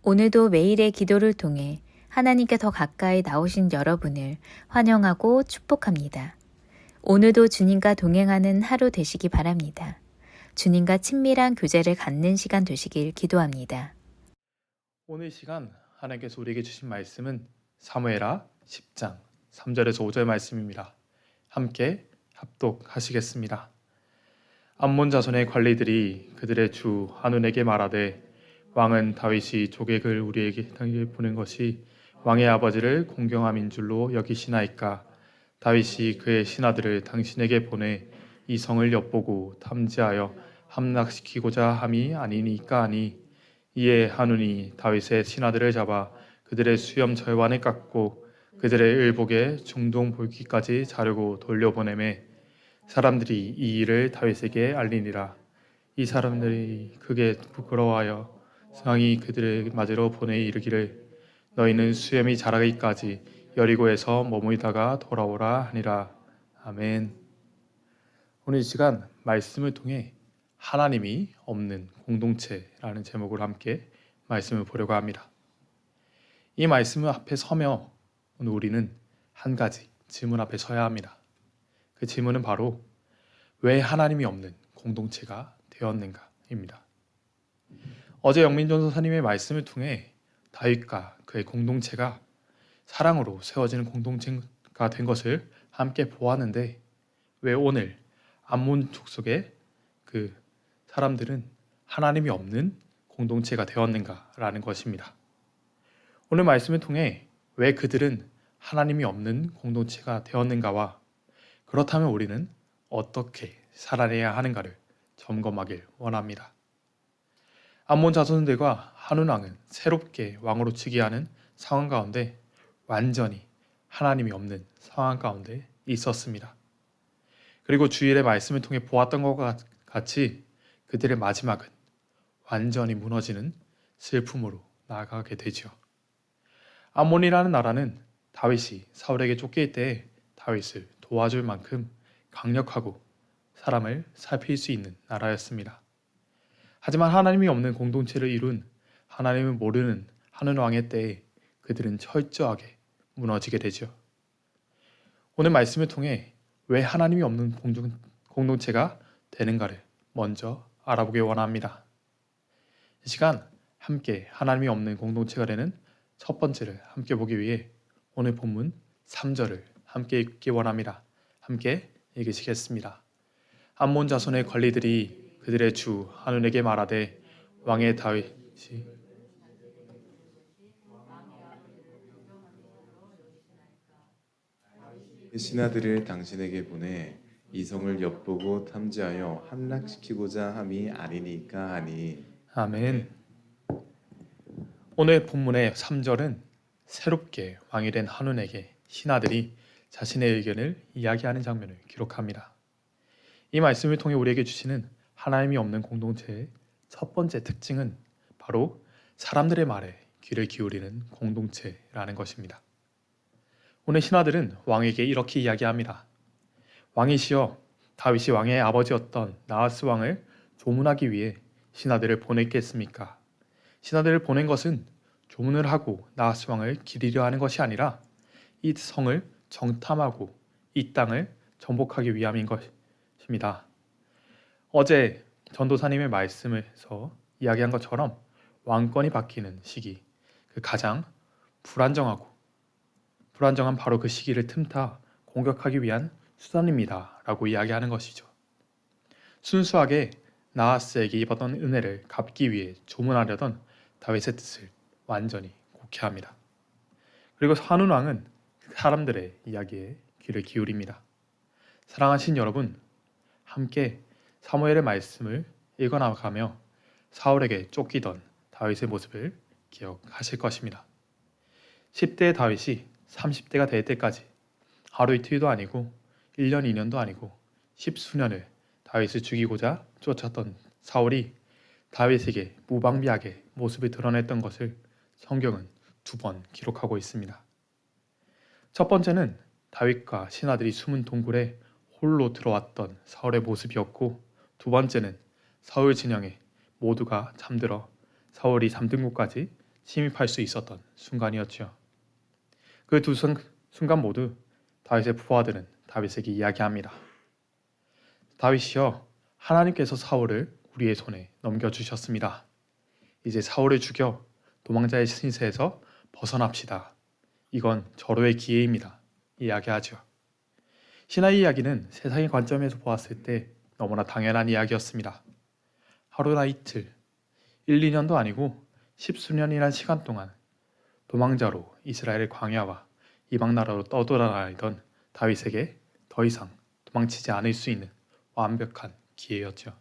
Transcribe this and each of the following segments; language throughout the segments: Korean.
오늘도 매일의 기도를 통해 하나님께 더 가까이 나오신 여러분을 환영하고 축복합니다. 오늘도 주님과 동행하는 하루 되시기 바랍니다. 주님과 친밀한 교제를 갖는 시간 되시길 기도합니다. 오늘 시간 하나님께서 우리에게 주신 말씀은 사무엘하 10장 3절에서 5절 말씀입니다. 함께 합독하시겠습니다. 암몬 자손의 관리들이 그들의 주 한운에게 말하되 왕은 다윗이 조객을 우리에게 보낸 것이 왕의 아버지를 공경함인 줄로 여기시나이까. 다윗이 그의 신하들을 당신에게 보내 이 성을 엿보고 탐지하여 함락시키고자 함이 아니니까 하니. 이에 한운이 다윗의 신하들을 잡아 그들의 수염 절반을 깎고 그들의 의복에 중동 볼기까지 자르고 돌려보내매 사람들이 이 일을 다윗에게 알리니라. 이 사람들이 크게 부끄러워하여 왕이 그들을 맞으러 보내 이르기를 너희는 수염이 자라기까지 여리고에서 머무르다가 돌아오라 하니라. 아멘. 오늘 이 시간 말씀을 통해 하나님이 없는 공동체라는 제목으로 함께 말씀을 보려고 합니다. 이 말씀 앞에 서며 오늘 우리는 한 가지 질문 앞에 서야 합니다. 그 질문은 바로 왜 하나님이 없는 공동체가 되었는가입니다. 어제 영민전도사님의 말씀을 통해 다윗과 그의 공동체가 사랑으로 세워지는 공동체가 된 것을 함께 보았는데 왜 오늘 암몬 족속의 그 사람들은 하나님이 없는 공동체가 되었는가라는 것입니다. 오늘 말씀을 통해 왜 그들은 하나님이 없는 공동체가 되었는가와 그렇다면 우리는 어떻게 살아내야 하는가를 점검하길 원합니다. 암몬 자손들과 한운 왕은 새롭게 왕으로 즉위하는 상황 가운데 완전히 하나님이 없는 상황 가운데 있었습니다. 그리고 주일의 말씀을 통해 보았던 것과 같이 그들의 마지막은 완전히 무너지는 슬픔으로 나아가게 되죠. 암몬이라는 나라는 다윗이 사울에게 쫓길 때 다윗을 도와줄 만큼 강력하고 사람을 살필 수 있는 나라였습니다. 하지만 하나님이 없는 공동체를 이룬 하나님을 모르는 한운 왕의 때에 그들은 철저하게 무너지게 되죠. 오늘 말씀을 통해 왜 하나님이 없는 공동체가 되는가를 먼저 알아보기 원합니다. 이 시간 함께 하나님이 없는 공동체가 되는 첫 번째를 함께 보기 위해 오늘 본문 3절을 함께 읽기 원합니다. 함께 읽으시겠습니다. 암몬 자손의 관리들이 그들의 주 한운에게 말하되 왕의 다윗이 신하들을 당신에게 보내 이 성을 엿보고 탐지하여 함락시키고자 함이 아니니까 하니. 아멘. 오늘 본문의 3절은 새롭게 왕이 된 한운에게 신하들이 자신의 의견을 이야기하는 장면을 기록합니다. 이 말씀을 통해 우리에게 주시는 하나님이 없는 공동체의 첫 번째 특징은 바로 사람들의 말에 귀를 기울이는 공동체라는 것입니다. 오늘 신하들은 왕에게 이렇게 이야기합니다. 왕이시여, 다윗이 왕의 아버지였던 나하스 왕을 조문하기 위해 신하들을 보냈겠습니까? 신하들을 보낸 것은 조문을 하고 나하스 왕을 기리려 하는 것이 아니라 이 성을 정탐하고 이 땅을 정복하기 위함인 것입니다. 어제 전도사님의 말씀에서 이야기한 것처럼 왕권이 바뀌는 시기, 그 가장 불안정한 바로 그 시기를 틈타 공격하기 위한 수단입니다 라고 이야기하는 것이죠. 순수하게 나하스에게 입었던 은혜를 갚기 위해 조문하려던 다윗의 뜻을 완전히 곡해합니다. 그리고 한운 왕은 사람들의 이야기에 귀를 기울입니다. 사랑하신 여러분, 함께 사무엘의 말씀을 읽어나가며 사울에게 쫓기던 다윗의 모습을 기억하실 것입니다. 10대의 다윗이 30대가 될 때까지 하루 이틀도 아니고 1년 2년도 아니고 10수년을 다윗을 죽이고자 쫓았던 사울이 다윗에게 무방비하게 모습을 드러냈던 것을 성경은 2번 기록하고 있습니다. 첫 번째는 다윗과 신하들이 숨은 동굴에 홀로 들어왔던 사울의 모습이었고, 두 번째는 사울 진영에 모두가 잠들어 사울이 잠든 곳까지 침입할 수 있었던 순간이었죠. 그 두 순간 모두 다윗의 부하들은 다윗에게 이야기합니다. 다윗이여, 하나님께서 사울을 우리의 손에 넘겨주셨습니다. 이제 사울을 죽여 도망자의 신세에서 벗어납시다. 이건 절호의 기회입니다. 이야기하죠. 신하의 이야기는 세상의 관점에서 보았을 때 너무나 당연한 이야기였습니다. 하루나 이틀, 1, 2년도 아니고 10수년이란 시간 동안 도망자로 이스라엘 광야와 이방 나라로 떠돌아다니던 다윗에게 더 이상 도망치지 않을 수 있는 완벽한 기회였죠.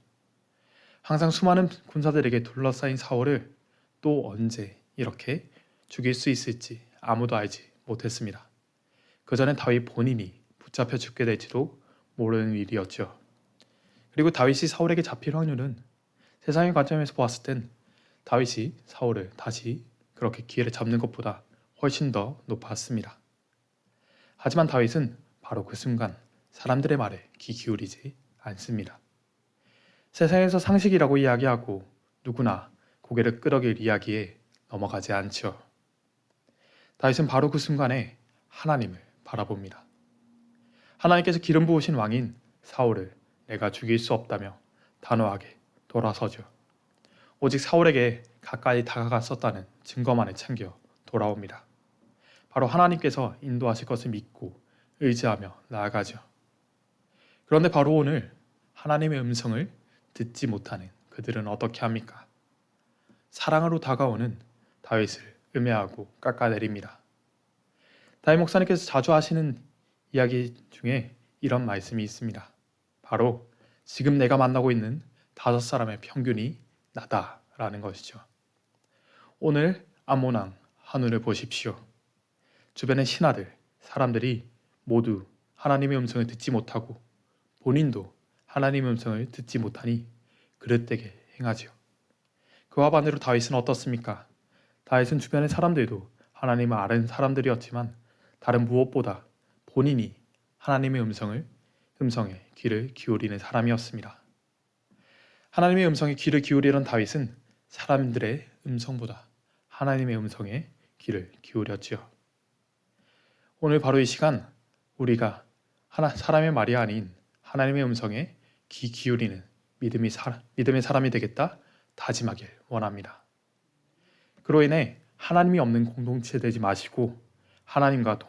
항상 수많은 군사들에게 둘러싸인 사울을 또 언제 이렇게 죽일 수 있을지 아무도 알지 못했습니다. 그 전에 다윗 본인이 붙잡혀 죽게 될지도 모르는 일이었죠. 그리고 다윗이 사울에게 잡힐 확률은 세상의 관점에서 보았을 땐 다윗이 사울을 다시 그렇게 기회를 잡는 것보다 훨씬 더 높았습니다. 하지만 다윗은 바로 그 순간 사람들의 말에 귀 기울이지 않습니다. 세상에서 상식이라고 이야기하고 누구나 고개를 끄덕일 이야기에 넘어가지 않죠. 다윗은 바로 그 순간에 하나님을 바라봅니다. 하나님께서 기름 부으신 왕인 사울을 내가 죽일 수 없다며 단호하게 돌아서죠. 오직 사울에게 가까이 다가갔었다는 증거만을 챙겨 돌아옵니다. 바로 하나님께서 인도하실 것을 믿고 의지하며 나아가죠. 그런데 바로 오늘 하나님의 음성을 듣지 못하는 그들은 어떻게 합니까? 사랑으로 다가오는 다윗을 음해하고 깎아내립니다. 다윗 목사님께서 자주 하시는 이야기 중에 이런 말씀이 있습니다. 바로 지금 내가 만나고 있는 5사람의 평균이 나다라는 것이죠. 오늘 암몬 왕 한눈을 보십시오. 주변의 신하들, 사람들이 모두 하나님의 음성을 듣지 못하고 본인도 하나님의 음성을 듣지 못하니 그릇되게 행하지요. 그와 반대로 다윗은 어떻습니까? 다윗은 주변의 사람들도 하나님을 아는 사람들이었지만 다른 무엇보다 본인이 하나님의 음성에 귀를 기울이는 사람이었습니다. 하나님의 음성에 귀를 기울이던 다윗은 사람들의 음성보다 하나님의 음성에 귀를 기울였지요. 오늘 바로 이 시간 우리가 사람의 말이 아닌 하나님의 음성에 귀 기울이는 믿음의 사람이 되겠다 다짐하길 원합니다. 그로 인해 하나님이 없는 공동체 되지 마시고 하나님과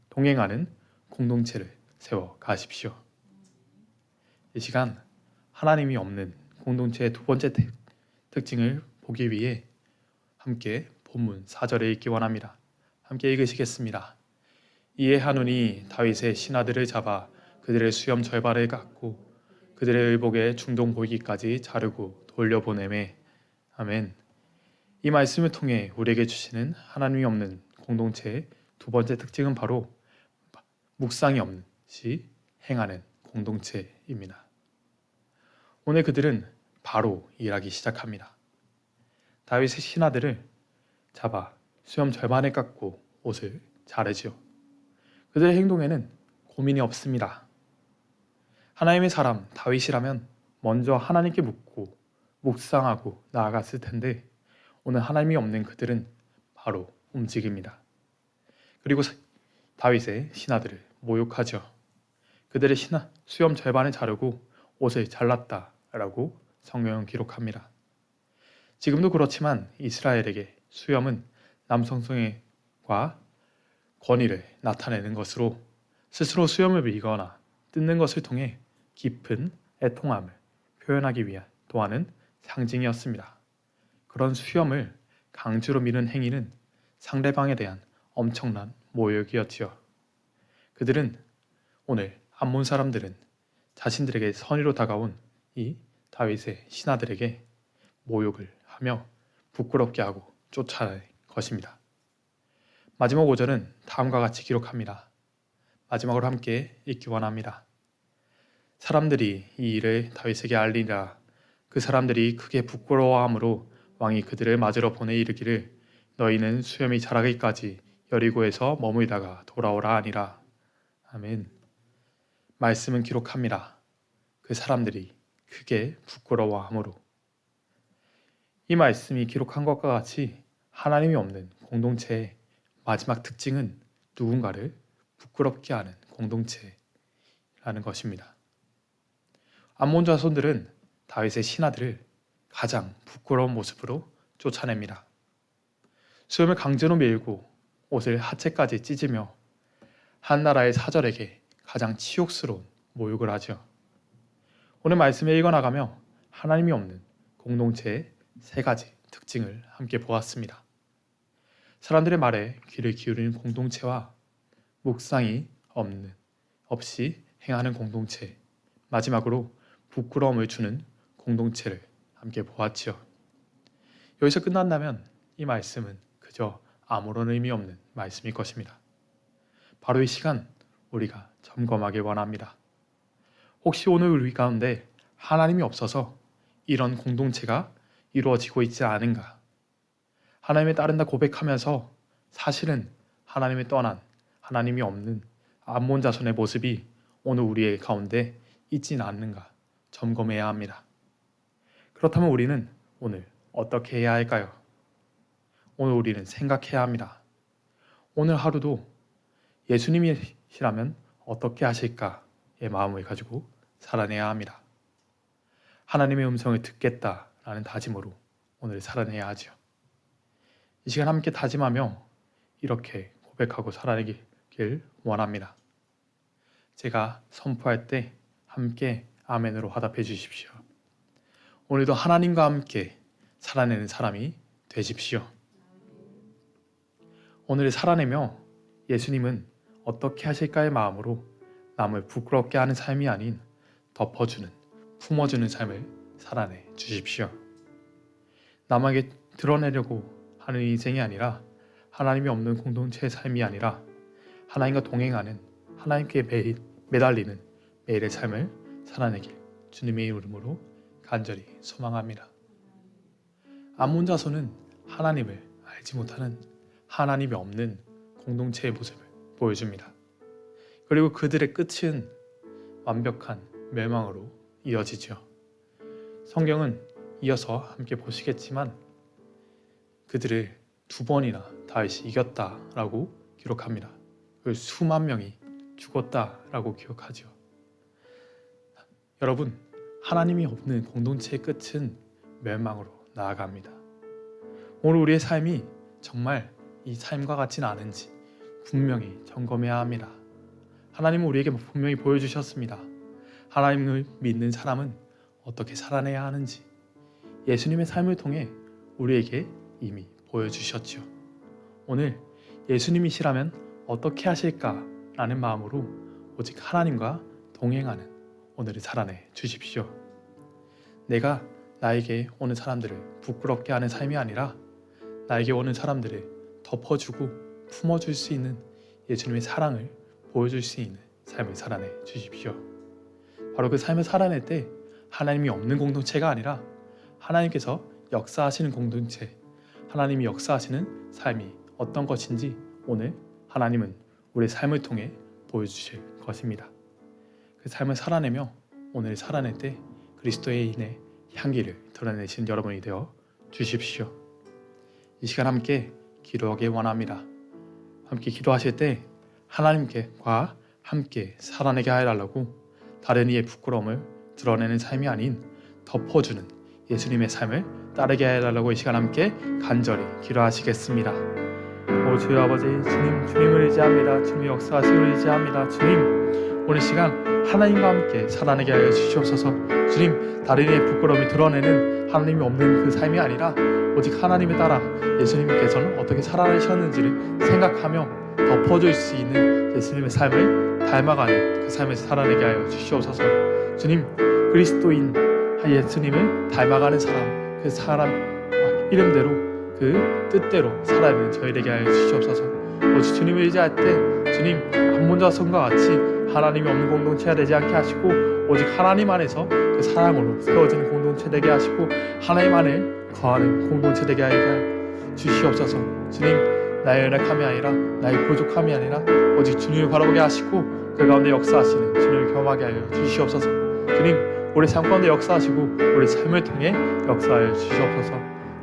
동행하는 공동체를 세워 가십시오. 이 시간 하나님이 없는 공동체의 두 번째 특징을 보기 위해 함께 본문 4절에 읽기 원합니다. 함께 읽으시겠습니다. 이에 한운이 다윗의 신하들을 잡아 그들의 수염 절반을 깎고 그들의 의복에 중동 보이기까지 자르고 돌려보내매. 아멘. 이 말씀을 통해 우리에게 주시는 하나님이 없는 공동체의 두 번째 특징은 바로 묵상이 없이 행하는 공동체입니다. 오늘 그들은 바로 일하기 시작합니다. 다윗의 신하들을 잡아 수염 절반을 깎고 옷을 자르지요. 그들의 행동에는 고민이 없습니다. 하나님의 사람 다윗이라면 먼저 하나님께 묻고 묵상하고 나아갔을 텐데 오늘 하나님이 없는 그들은 바로 움직입니다. 그리고 다윗의 신하들을 모욕하죠. 그들의 수염 절반을 자르고 옷을 잘랐다라고 성경은 기록합니다. 지금도 그렇지만 이스라엘에게 수염은 남성성과 권위를 나타내는 것으로 스스로 수염을 밀거나 뜯는 것을 통해 깊은 애통함을 표현하기 위한 또한은 상징이었습니다. 그런 수염을 강제로 미는 행위는 상대방에 대한 엄청난 모욕이었지요. 그들은 오늘 암몬 사람들은 자신들에게 선의로 다가온 이 다윗의 신하들에게 모욕을 하며 부끄럽게 하고 쫓아낼 것입니다. 마지막 5절은 다음과 같이 기록합니다. 마지막으로 함께 읽기 원합니다. 사람들이 이 일을 다윗에게 알리라. 그 사람들이 크게 부끄러워하므로 왕이 그들을 맞으러 보내 이르기를 너희는 수염이 자라기까지 여리고에서 머물다가 돌아오라 하니라. 아멘. 말씀은 기록합니다. 그 사람들이 크게 부끄러워하므로. 이 말씀이 기록한 것과 같이 하나님이 없는 공동체의 마지막 특징은 누군가를 부끄럽게 하는 공동체라는 것입니다. 암몬 자손들은 다윗의 신하들을 가장 부끄러운 모습으로 쫓아냅니다. 수염을 강제로 밀고 옷을 하체까지 찢으며 한 나라의 사절에게 가장 치욕스러운 모욕을 하죠. 오늘 말씀에 읽어나가며 하나님이 없는 공동체의 세 가지 특징을 함께 보았습니다. 사람들의 말에 귀를 기울이는 공동체와 묵상이 없이 행하는 공동체, 마지막으로 부끄러움을 주는 공동체를 함께 보았지요. 여기서 끝난다면 이 말씀은 그저 아무런 의미 없는 말씀일 것입니다. 바로 이 시간 우리가 점검하길 원합니다. 혹시 오늘 우리 가운데 하나님이 없어서 이런 공동체가 이루어지고 있지 않은가? 하나님에 따른다 고백하면서 사실은 하나님을 떠난, 하나님이 없는 암몬 자손의 모습이 오늘 우리의 가운데 있지는 않는가 점검해야 합니다. 그렇다면 우리는 오늘 어떻게 해야 할까요? 오늘 우리는 생각해야 합니다. 오늘 하루도 예수님이시라면 어떻게 하실까의 마음을 가지고 살아내야 합니다. 하나님의 음성을 듣겠다라는 다짐으로 오늘 살아내야 하죠. 이 시간 함께 다짐하며 이렇게 고백하고 살아내길 원합니다. 제가 선포할 때 함께 아멘으로 화답해 주십시오. 오늘도 하나님과 함께 살아내는 사람이 되십시오. 오늘 살아내며 예수님은 어떻게 하실까의 마음으로 남을 부끄럽게 하는 삶이 아닌 덮어주는, 품어주는 삶을 살아내 주십시오. 남에게 드러내려고 하는 인생이 아니라 하나님이 없는 공동체의 삶이 아니라 하나님과 동행하는, 하나님께 매달리는 매일의 삶을 살아내길 주님의 이름으로 간절히 소망합니다. 암몬 자손은 하나님을 알지 못하는, 하나님이 없는 공동체의 모습을 보여줍니다. 그리고 그들의 끝은 완벽한 멸망으로 이어지죠. 성경은 이어서 함께 보시겠지만 그들을 2번이나 다윗이 이겼다라고 기록합니다. 그 수만 명이 죽었다라고 기록하죠. 여러분, 하나님이 없는 공동체의 끝은 멸망으로 나아갑니다. 오늘 우리의 삶이 정말 이 삶과 같지는 않은지 분명히 점검해야 합니다. 하나님은 우리에게 분명히 보여주셨습니다. 하나님을 믿는 사람은 어떻게 살아내야 하는지 예수님의 삶을 통해 우리에게 이미 보여주셨죠. 오늘 예수님이시라면 어떻게 하실까라는 마음으로 오직 하나님과 동행하는 오늘을 살아내 주십시오. 내가 나에게 오는 사람들을 부끄럽게 하는 삶이 아니라 나에게 오는 사람들을 덮어주고 품어줄 수 있는 예수님의 사랑을 보여줄 수 있는 삶을 살아내 주십시오. 바로 그 삶을 살아낼 때 하나님이 없는 공동체가 아니라 하나님께서 역사하시는 공동체, 하나님이 역사하시는 삶이 어떤 것인지 오늘 하나님은 우리의 삶을 통해 보여주실 것입니다. 그 삶을 살아내며 오늘 살아낼 때 그리스도의 인의 향기를 드러내시는 여러분이 되어 주십시오. 시간 함께 기도하기 원합니다. 함께 기도하실 때 하나님께와 함께 살아내게 해달라고 다른 이의 부끄러움을 드러내는 삶이 아닌 덮어주는 예수님의 삶을 따르게 해달라고 이 시간 함께 간절히 기도하시겠습니다. 오 주여 아버지, 주님을 의지합니다. 주님의 역사하심을 의지합니다. 주님, 오늘 시간 하나님과 함께 살아내게 하여 주시옵소서. 주님, 다른 이의 부끄러움을 드러내는 하나님이 없는 그 삶이 아니라 오직 하나님에 따라 예수님께서는 어떻게 살아내셨는지를 생각하며 덮어줄 수 있는 예수님의 삶을 닮아가는 그 삶을 살아내게 하여 주시옵소서. 주님, 그리스도인 예수님을 닮아가는 사람, 그 사람 이름대로 그 뜻대로 살아내는 저희에게 하여 주시옵소서. 오직 주님을 의지할 때 주님, 암몬 자손과 같이 하나님이 없는 공동체가 되지 않게 하시고 오직 하나님 안에서 그 사랑으로 세워지는 공동체 되게 하시고 하나님 안에 거하는 공동체 되게 하여 주시옵소서. 주님, 나의 연약함이 아니라 나의 부족함이 아니라 오직 주님을 바라보게 하시고 그 가운데 역사하시는 주님을 경험하게 하여 주시옵소서. 주님, 우리 삶 가운데 역사하시고 우리 삶을 통해 역사하여 주시옵소서.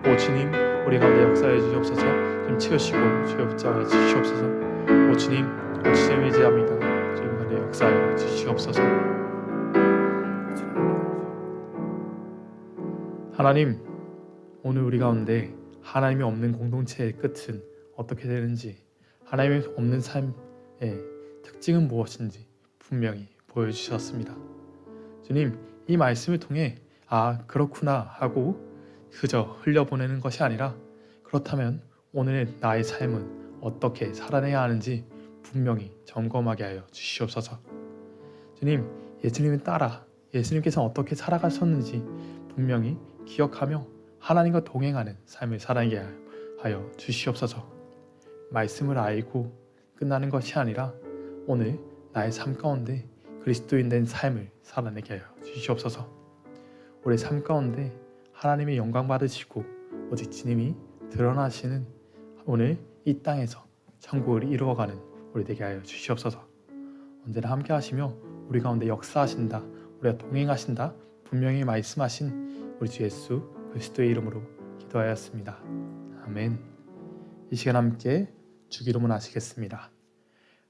오 주님, 우리 가운데 역사해 주시옵소서. 좀 치우시고 주여 붙잡아 주시옵소서. 오 주님, 오 주님 의지합니다. 주님 가운데 역사해 주시옵소서. 하나님, 오늘 우리 가운데 하나님이 없는 공동체의 끝은 어떻게 되는지, 하나님이 없는 삶의 특징은 무엇인지 분명히 보여주셨습니다. 주님, 이 말씀을 통해 그렇구나 하고 그저 흘려보내는 것이 아니라, 그렇다면 오늘 나의 삶은 어떻게 살아내야 하는지 분명히 점검하게 하여 주시옵소서. 주님, 예수님을 따라 예수님께서 어떻게 살아가셨는지 분명히 기억하며 하나님과 동행하는 삶을 살아내게 하여 주시옵소서. 말씀을 알고 끝나는 것이 아니라 오늘 나의 삶 가운데 그리스도인 된 삶을 살아내게 하여 주시옵소서. 우리 삶 가운데 하나님의 영광 받으시고 오직 주님이 드러나시는 오늘 이 땅에서 천국을 이루어가는 우리 되게 하여 주시옵소서. 언제나 함께 하시며 우리 가운데 역사하신다, 우리가 동행하신다 분명히 말씀하신 우리 주 예수 그리스도의 이름으로 기도하였습니다. 아멘. 이 시간 함께 주기도문 하시겠습니다.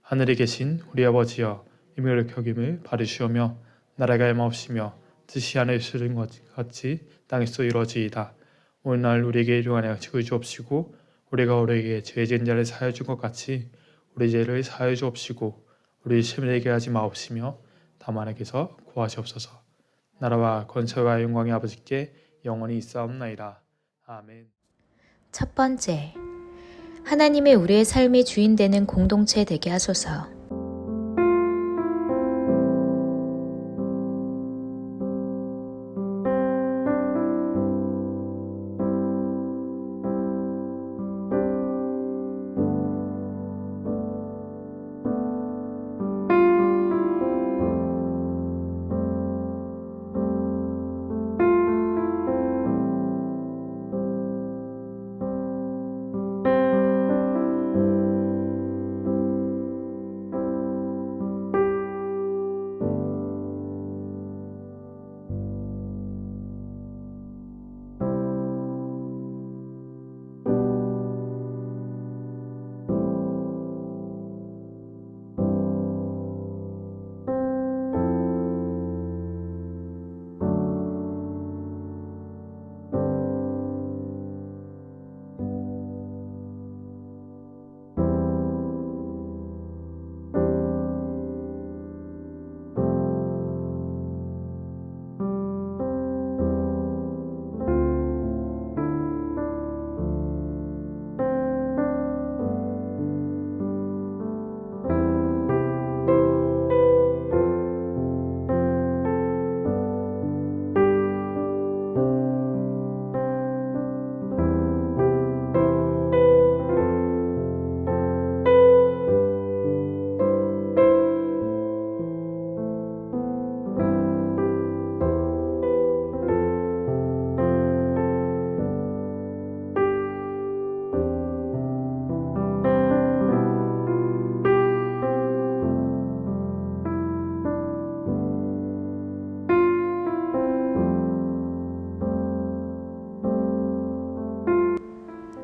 하늘에 계신 우리 아버지여, 이름을 여김을 받으시오며 나라가 얼마없으며 뜻이 하늘에서 이룬 것 같이 땅에서 이루어지이다. 오늘날 우리에게 일용할 양식을 주옵시고 우리가 우리에게 죄 지은 자를 사하여 준 것 같이 우리 죄를 사하여 주옵시고 우리 시험에 들게 하지 마옵시며 다만 악에서 구하시옵소서. 나라와 권세와 영광이 아버지께 영원히 있사옵나이다. 아멘. 첫 번째, 하나님의 우리의 삶의 주인 되는 공동체 되게 하소서.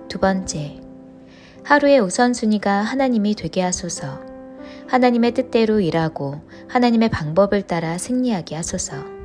두 번째, 하루의 우선순위가 하나님이 되게 하소서. 하나님의 뜻대로 일하고 하나님의 방법을 따라 승리하게 하소서.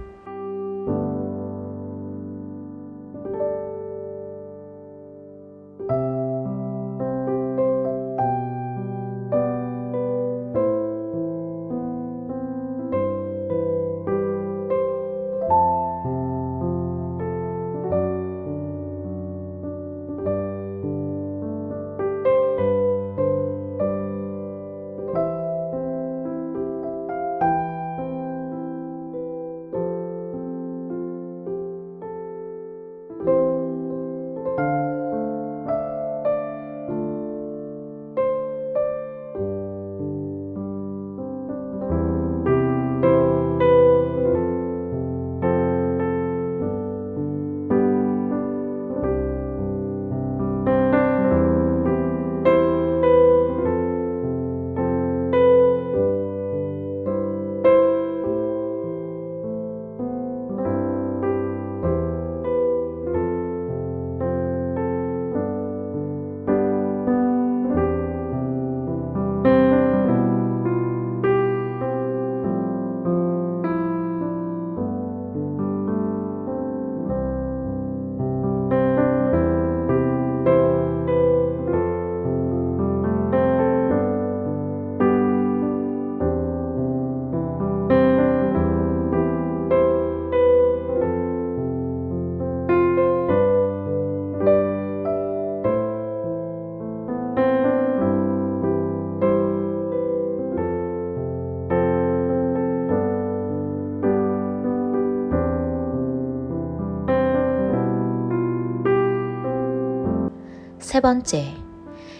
세 번째,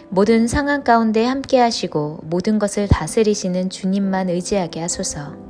모든 상황 가운데 함께 하시고 모든 것을 다스리시는 주님만 의지하게 하소서.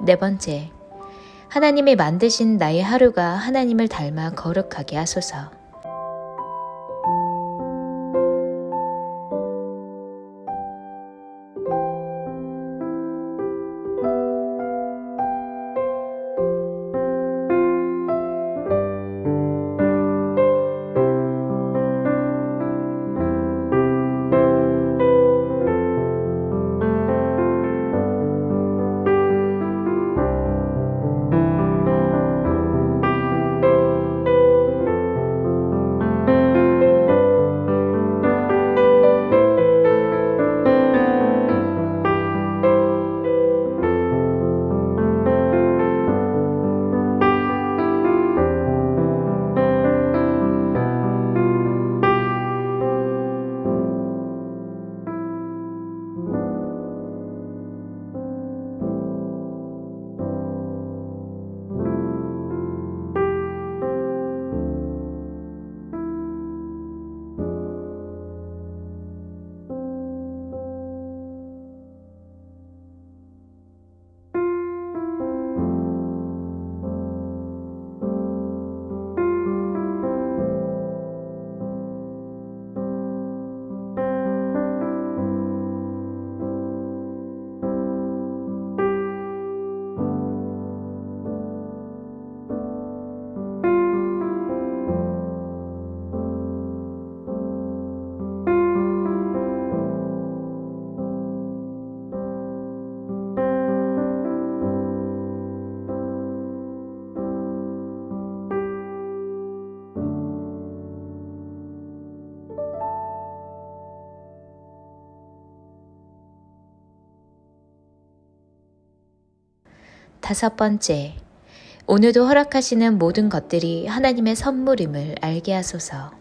네 번째, 하나님이 만드신 나의 하루가 하나님을 닮아 거룩하게 하소서. 다섯 번째, 오늘도 허락하시는 모든 것들이 하나님의 선물임을 알게 하소서.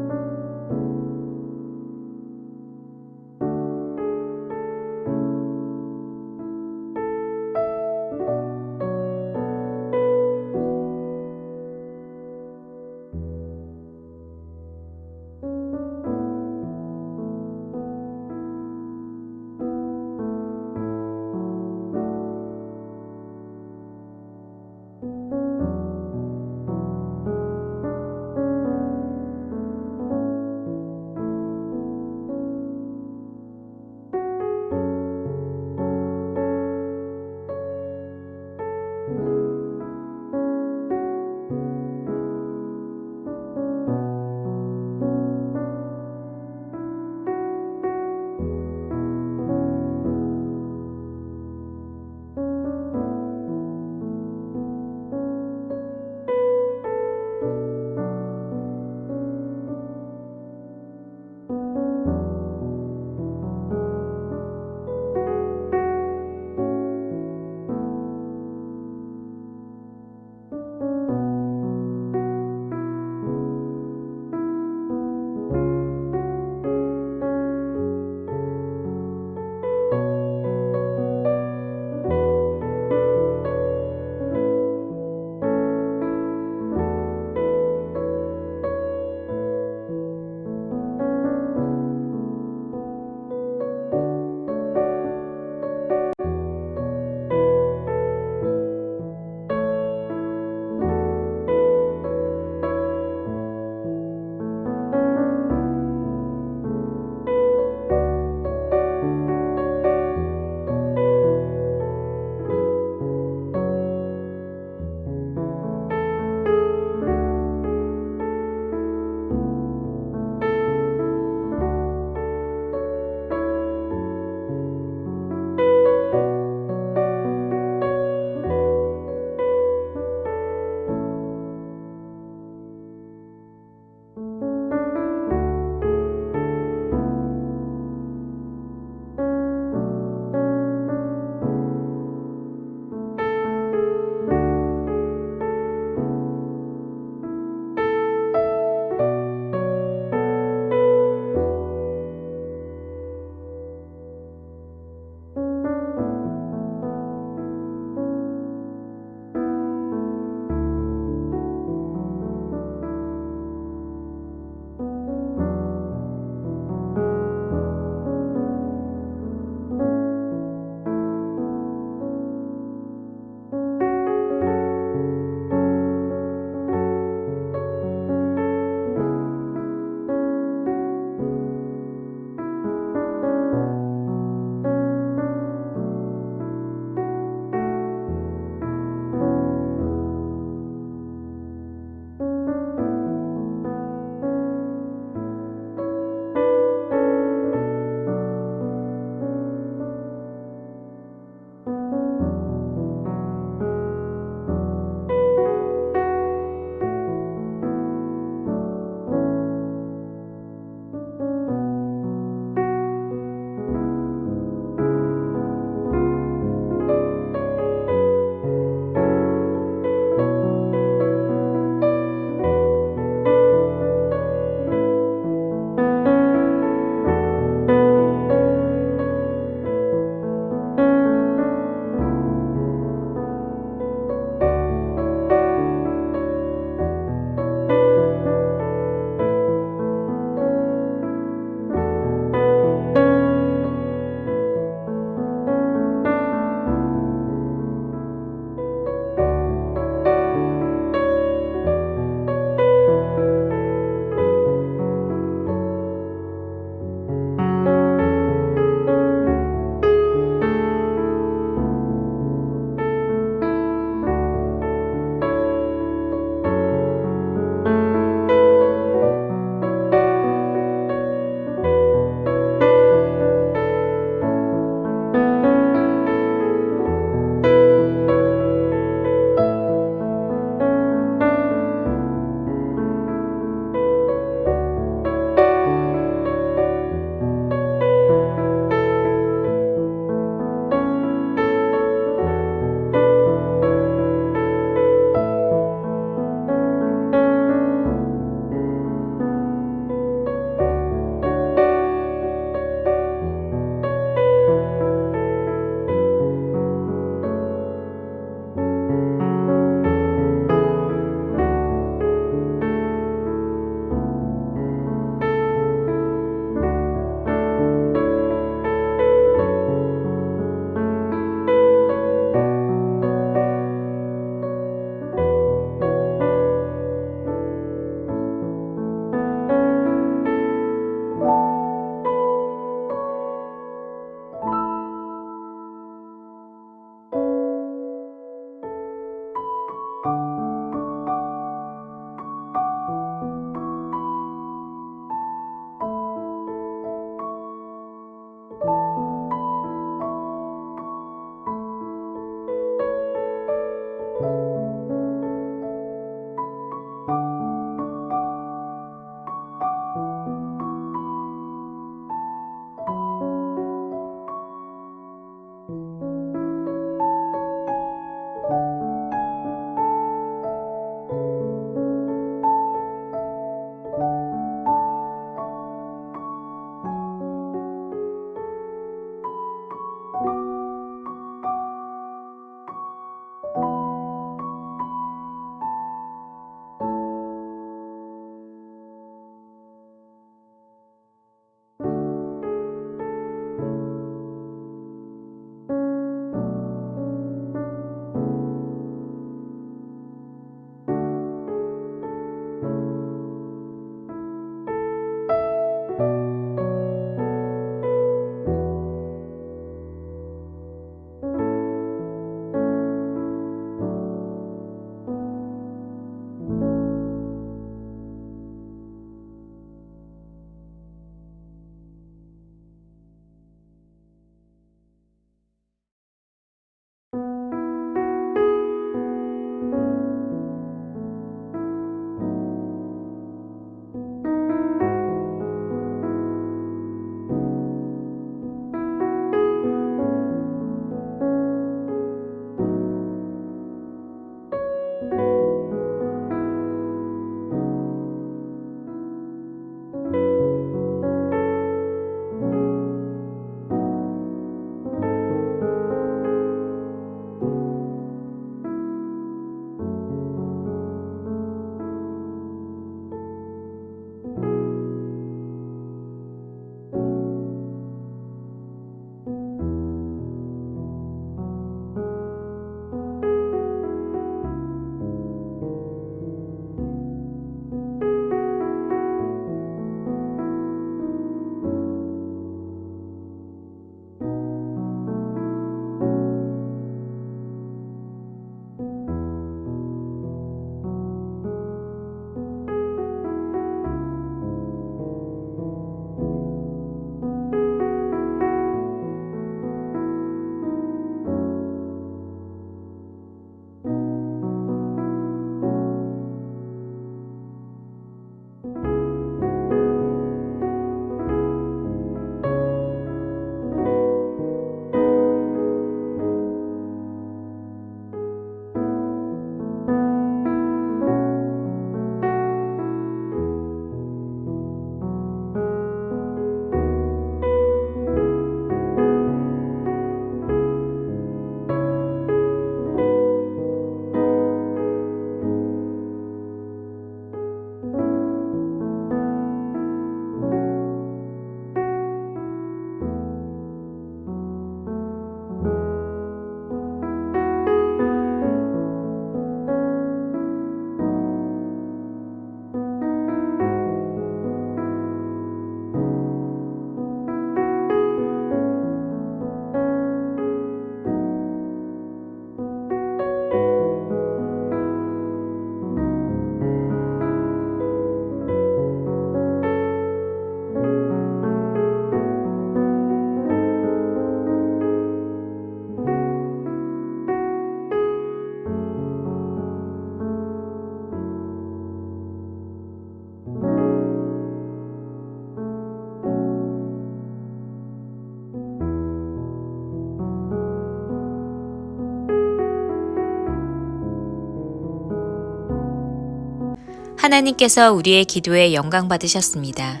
하나님께서 우리의 기도에 영광 받으셨습니다.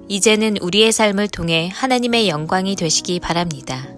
이제는 우리의 삶을 통해 하나님의 영광이 되시기 바랍니다.